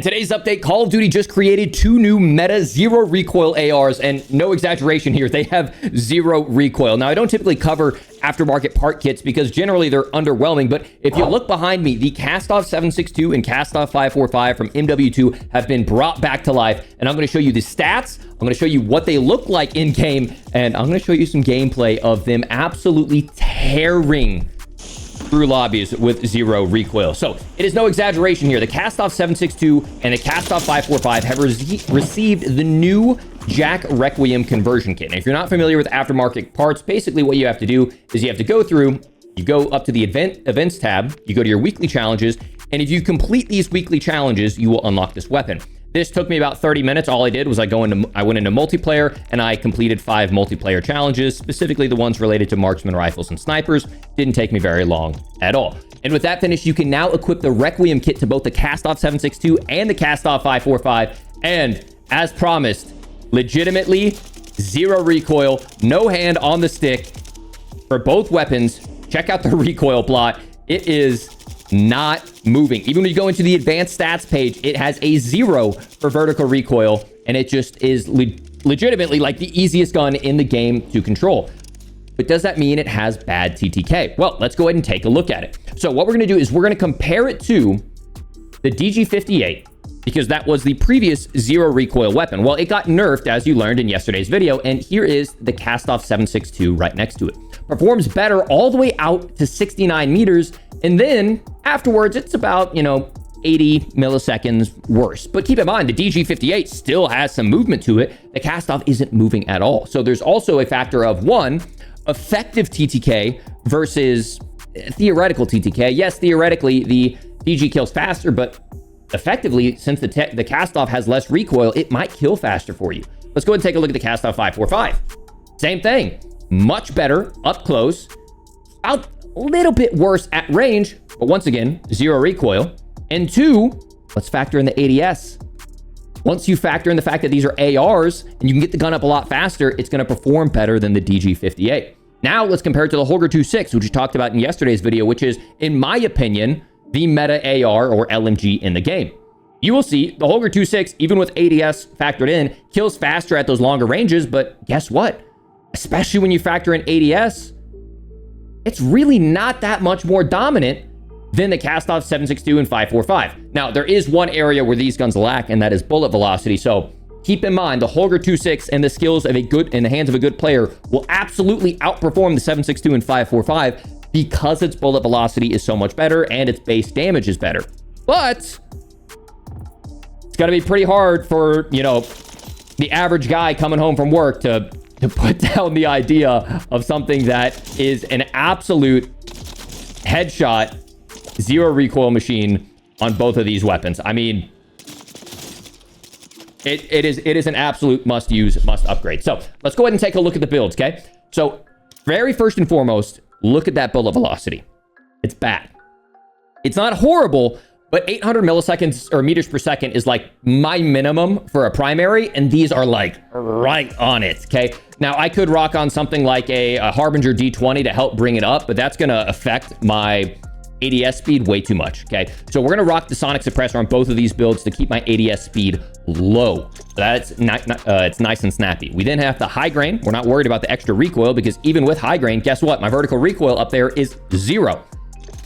today's update, Call of Duty just created 2 new meta zero recoil ARs, and no exaggeration here, they have zero recoil. Now, I don't typically cover aftermarket part kits because generally they're underwhelming, but if you look behind me, the Kastov 762 and Kastov 545 from MW2 have been brought back to life, and I'm going to show you the stats, I'm going to show you what they look like in game, and I'm going to show you some gameplay of them absolutely tearing through lobbies with zero recoil. So it is no exaggeration here. The Kastov 762 and the Kastov 545 have received the new Jak Requiem conversion kit. And if you're not familiar with aftermarket parts, basically what you have to do is you have to go through, you go up to the events tab, you go to your weekly challenges, and if you complete these weekly challenges, you will unlock this weapon. This took me about 30 minutes. All I did was I went into multiplayer and I completed 5 multiplayer challenges, specifically the ones related to marksman rifles and snipers. Didn't take me very long at all. And with that finished, you can now equip the Requiem kit to both the Kastov 762 and the Kastov 545. And as promised, legitimately zero recoil, no hand on the stick for both weapons. Check out the recoil plot. It is not moving. Even when you go into the advanced stats page, it has a 0 for vertical recoil, and it just is legitimately like the easiest gun in the game to control. But does that mean it has bad TTK? Well, let's go ahead and take a look at it. So what we're going to do is we're going to compare it to the DG58, because that was the previous zero recoil weapon. Well, it got nerfed, as you learned in yesterday's video, and here is the Kastov 762 right next to it. Performs better all the way out to 69 meters, and then afterwards, it's about, 80 milliseconds worse. But keep in mind, the DG58 still has some movement to it. The Kastov isn't moving at all. So there's also a factor of, 1, effective TTK versus theoretical TTK. Yes, theoretically, the DG kills faster, but effectively, since the Kastov has less recoil, it might kill faster for you. Let's go ahead and take a look at the Kastov 545. Same thing. Much better up close, a little bit worse at range, but once again, zero recoil. And 2, let's factor in the ADS. Once you factor in the fact that these are ARs and you can get the gun up a lot faster, it's going to perform better than the DG58. Now let's compare it to the Holger 2.6, which we talked about in yesterday's video, which is, in my opinion, the meta AR or LMG in the game. You will see the Holger 2.6, even with ADS factored in, kills faster at those longer ranges, but guess what? Especially when you factor in ADS, it's really not that much more dominant than the Kastov 762 and 545. Now, there is one area where these guns lack, and that is bullet velocity. So keep in mind, the Holger 2.6 and the skills of in the hands of a good player will absolutely outperform the 762 and 545 because its bullet velocity is so much better and its base damage is better. But it's going to be pretty hard for, the average guy coming home from work to put down the idea of something that is an absolute headshot, zero recoil machine on both of these weapons. I mean, it is an absolute must use, must upgrade. So let's go ahead and take a look at the builds, okay? So very first and foremost, look at that bullet velocity. It's bad. It's not horrible, but 800 milliseconds or meters per second is like my minimum for a primary, and these are like right on it, okay? Now, I could rock on something like a Harbinger D20 to help bring it up, but that's going to affect my ADS speed way too much, okay? So we're going to rock the sonic suppressor on both of these builds to keep my ADS speed low. That's it's nice and snappy. We then have the high grain. We're not worried about the extra recoil because even with high grain, guess what? My vertical recoil up there is 0.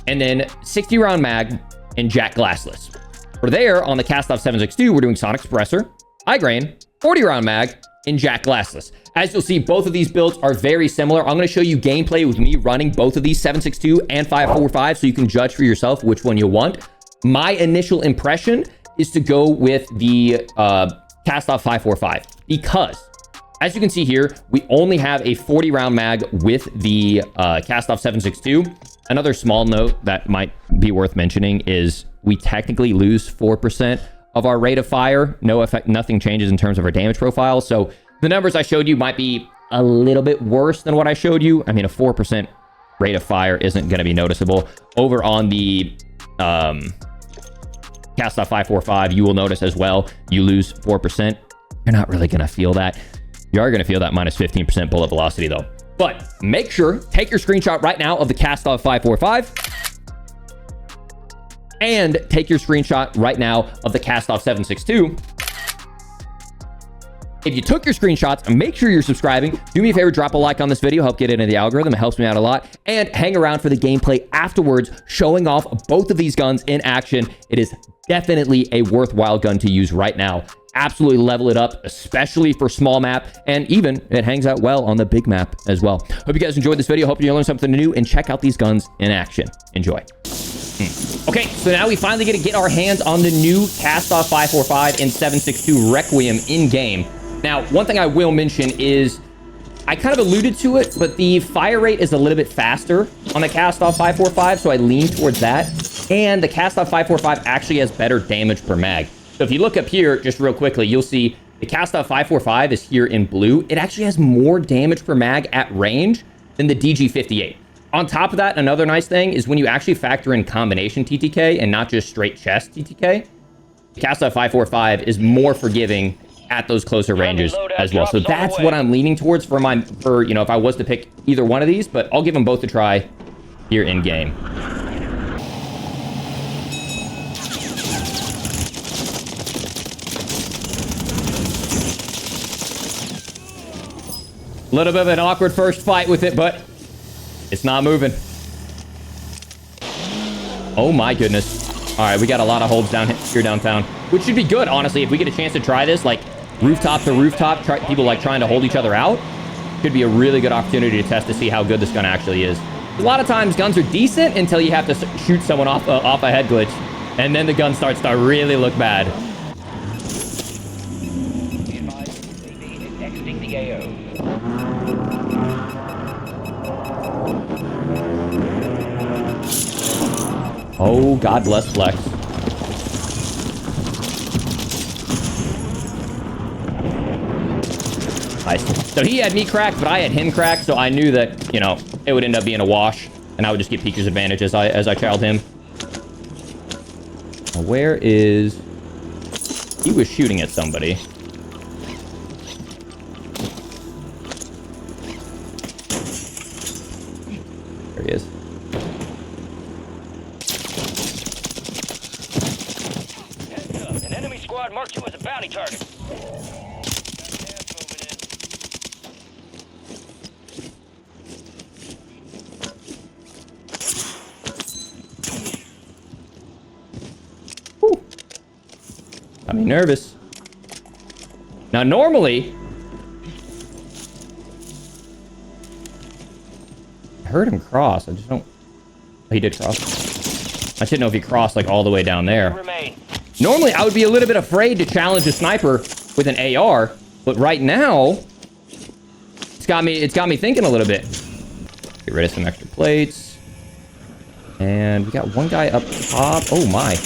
And then 60 round mag and jack glassless. For there, on the Kastov 762, we're doing sonic suppressor, high grain, 40 round mag, and jack glassless. As you'll see, both of these builds are very similar. I'm going to show you gameplay with me running both of these 762 and 545 so you can judge for yourself which one you want. My initial impression is to go with the Kastov 545 because, as you can see here, we only have a 40 round mag with the Kastov 762. Another small note that might be worth mentioning is we technically lose 4% of our rate of fire. No effect, nothing changes in terms of our damage profile. So the numbers I showed you might be a little bit worse than what I showed you. I mean, a 4% rate of fire isn't going to be noticeable. Over on the Kastov 545, you will notice as well, you lose 4%. You're not really going to feel that. You are going to feel that minus 15% bullet velocity though. But make sure, take your screenshot right now of the Kastov 545. and take your screenshot right now of the Kastov 762. If you took your screenshots, make sure you're subscribing. Do me a favor, drop a like on this video, help get it into the algorithm. It helps me out a lot. And hang around for the gameplay afterwards, showing off both of these guns in action. It is definitely a worthwhile gun to use right now. Absolutely level it up, especially for small map. And even it hangs out well on the big map as well. Hope you guys enjoyed this video. Hope you learned something new and check out these guns in action. Enjoy. Okay, so now we finally get to get our hands on the new Kastov 545 and 762 Requiem in-game. Now, one thing I will mention is, I kind of alluded to it, but the fire rate is a little bit faster on the Kastov 545, so I lean towards that. And the Kastov 545 actually has better damage per mag. So if you look up here, just real quickly, you'll see the Kastov 545 is here in blue. It actually has more damage per mag at range than the DG58. On top of that, another nice thing is when you actually factor in combination TTK and not just straight chest TTK, the Kastov 545 is more forgiving at those closer ranges as well. So that's what I'm leaning towards for you know, if I was to pick either one of these, but I'll give them both a try here in game. A little bit of an awkward first fight with it, but it's not moving. Oh my goodness. All right, we got a lot of holds down here downtown, which should be good, honestly. If we get a chance to try this, like rooftop to rooftop, people like trying to hold each other out, could be a really good opportunity to test to see how good this gun actually is. A lot of times guns are decent until you have to shoot someone off a head glitch, and then the gun starts to really look bad. Exiting the AO. Oh, God bless Flex. Nice. So he had me cracked, but I had him cracked, so I knew that, you know, it would end up being a wash, and I would just get Peeker's advantage as I childed him. Now, where is... He was shooting at somebody. There he is. Heads up, an enemy squad marked you as a bounty target. Got me nervous. Now, normally... I heard him cross. I just don't... Oh, he did cross. I didn't know if he crossed, like, all the way down there. Normally, I would be a little bit afraid to challenge a sniper with an AR, but right now... It's got me thinking a little bit. Get rid of some extra plates. And we got one guy up top. Oh, my.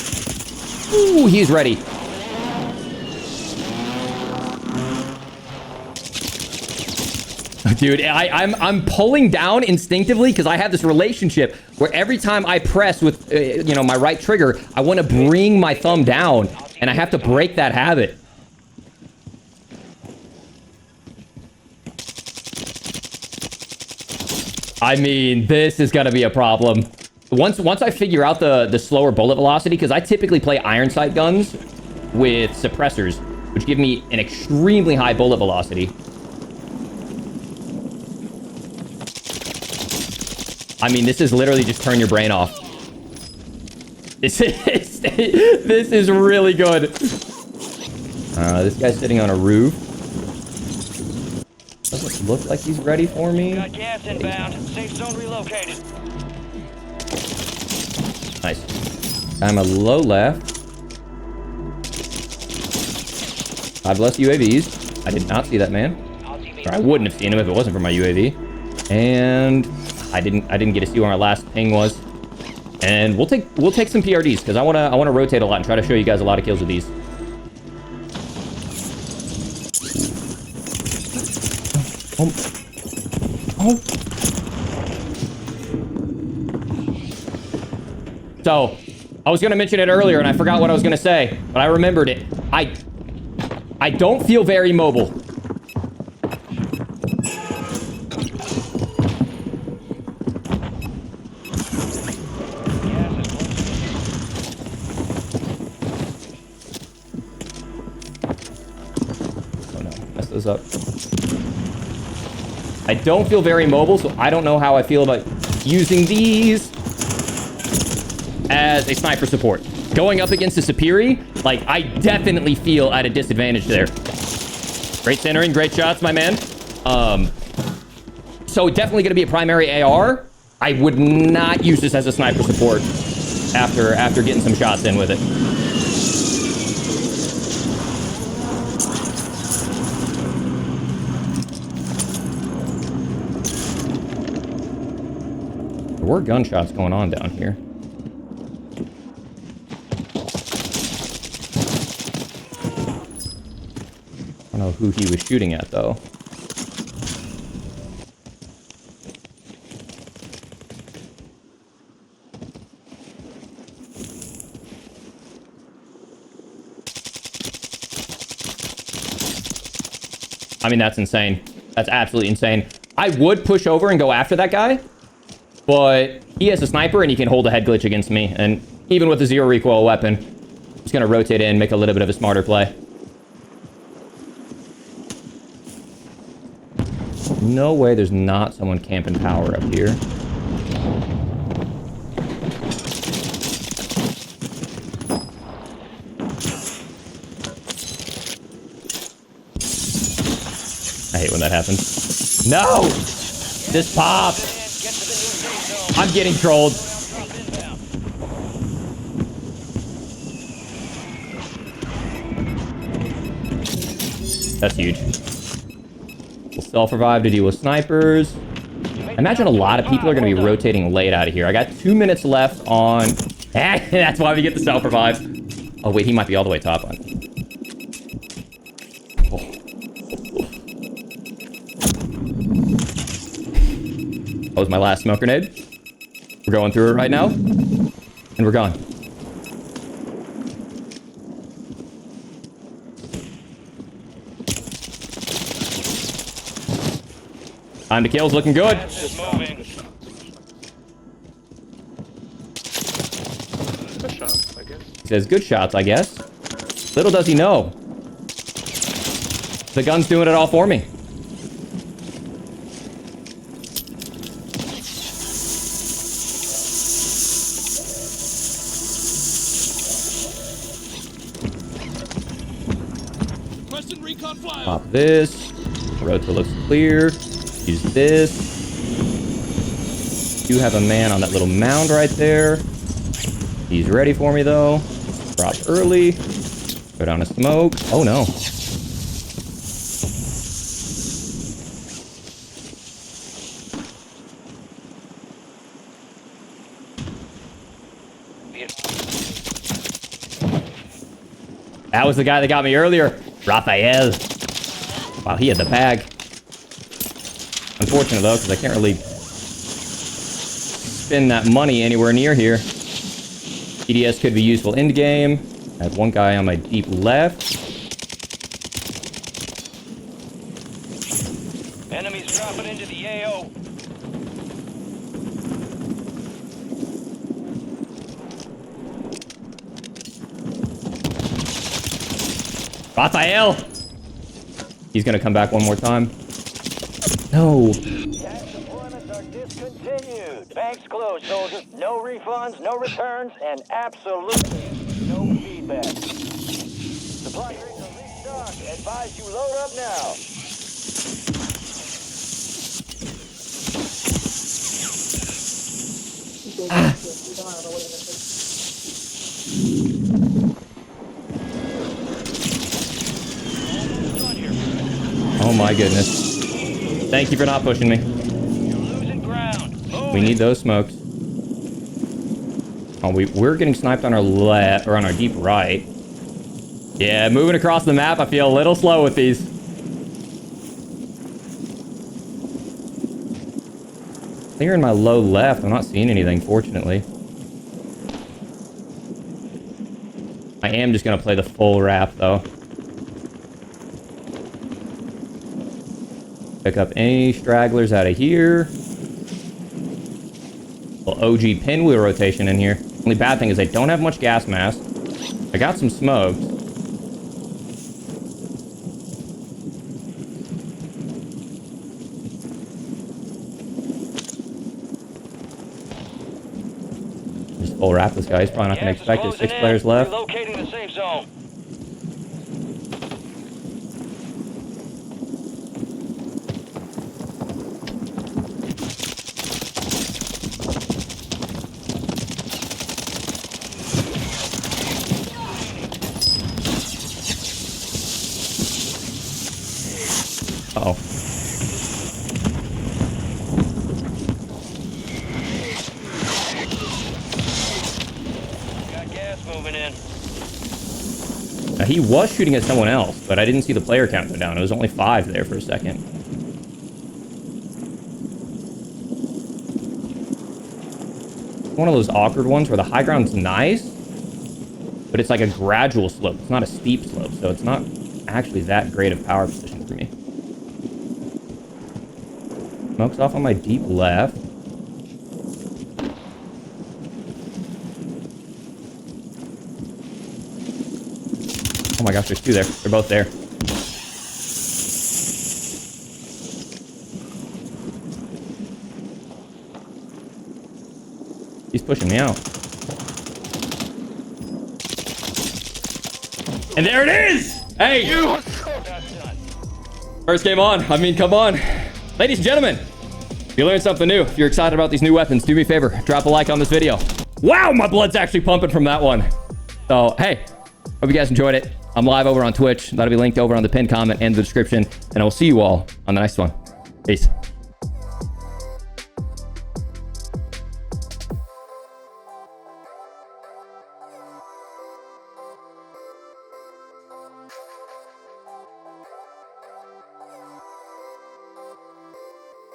Ooh, he's ready. Dude, I'm pulling down instinctively because I have this relationship where every time I press with, you know, my right trigger, I want to bring my thumb down, and I have to break that habit. I mean, this is going to be a problem. Once I figure out the slower bullet velocity, because I typically play iron sight guns with suppressors, which give me an extremely high bullet velocity. I mean, this is literally just turn your brain off. This is really good. This guy's sitting on a roof. Doesn't look like he's ready for me. Got gas inbound. Safe zone relocated. Nice. I'm a low left. God bless UAVs. I did not see that man. Or I wouldn't have seen him if it wasn't for my UAV. And I didn't get to see where my last ping was. And we'll take some PRDs because I wanna rotate a lot and try to show you guys a lot of kills with these. Oh. So, I was gonna mention it earlier and I forgot what I was gonna say, but I remembered it. I don't feel very mobile. those up. I don't feel very mobile, so I don't know how I feel about using these as a sniper support. Going up against a Superi, like, I definitely feel at a disadvantage there. Great centering, great shots, my man. So definitely going to be a primary AR. I would not use this as a sniper support after getting some shots in with it. There were gunshots going on down here. I don't know who he was shooting at, though. I mean, that's insane. That's absolutely insane. I would push over and go after that guy, but he has a sniper and he can hold a head glitch against me. And even with a zero recoil weapon, he's going to rotate in, make a little bit of a smarter play. No way there's not someone camping power up here. I hate when that happens. No! This pop! I'm getting trolled. That's huge. We'll self-revive to deal with snipers. I imagine a lot of people are going to be rotating late out of here. I got 2 minutes left on... That's why we get the self-revive. Oh, wait, he might be all the way top on. That was my last smoke grenade. We're going through it right now. And we're gone. Time to kill's looking good. Good shots, I guess. He says good shots, I guess. Little does he know. The gun's doing it all for me. Pop this. Rota looks clear. Use this. You have a man on that little mound right there. He's ready for me, though. Drop early. Go down a smoke. Oh, no. That was the guy that got me earlier. Raphael. Wow, he had the bag. Unfortunate, though, because I can't really spend that money anywhere near here. EDS could be useful in-game. I have one guy on my deep left. Enemies dropping into the AO. Raphael! He's gonna come back one more time. No. Tax deployments are discontinued. Banks closed, soldiers. No refunds, no returns, and absolutely no feedback. Supply crates are restocked. Advise you load up now. Oh my goodness. Thank you for not pushing me. Losing ground. We need those smokes. Oh, we're getting sniped on our left, or on our deep right. Yeah, moving across the map, I feel a little slow with these. I think you're in my low left. I'm not seeing anything, fortunately. I am just going to play the full wrap, though. Pick up any stragglers out of here. Little OG pinwheel rotation in here. Only bad thing is I don't have much gas mask. I got some smokes. full wrap this guy. He's probably not going to expect it. 6 players left. Locating the safe zone. Uh-oh. Got gas moving in. Now, he was shooting at someone else, but I didn't see the player count go down. It was only 5 there for a second. One of those awkward ones where the high ground's nice, but it's like a gradual slope. It's not a steep slope, so it's not actually that great of power position for me. Smoke's off on my deep left. Oh my gosh, there's 2 there. They're both there. He's pushing me out. And there it is! Hey! First game on. I mean, come on. Ladies and gentlemen, if you learned something new, if you're excited about these new weapons, do me a favor, drop a like on this video. Wow, my blood's actually pumping from that one. So, hey, hope you guys enjoyed it. I'm live over on Twitch. That'll be linked over on the pinned comment and the description. And I will see you all on the next one. Peace.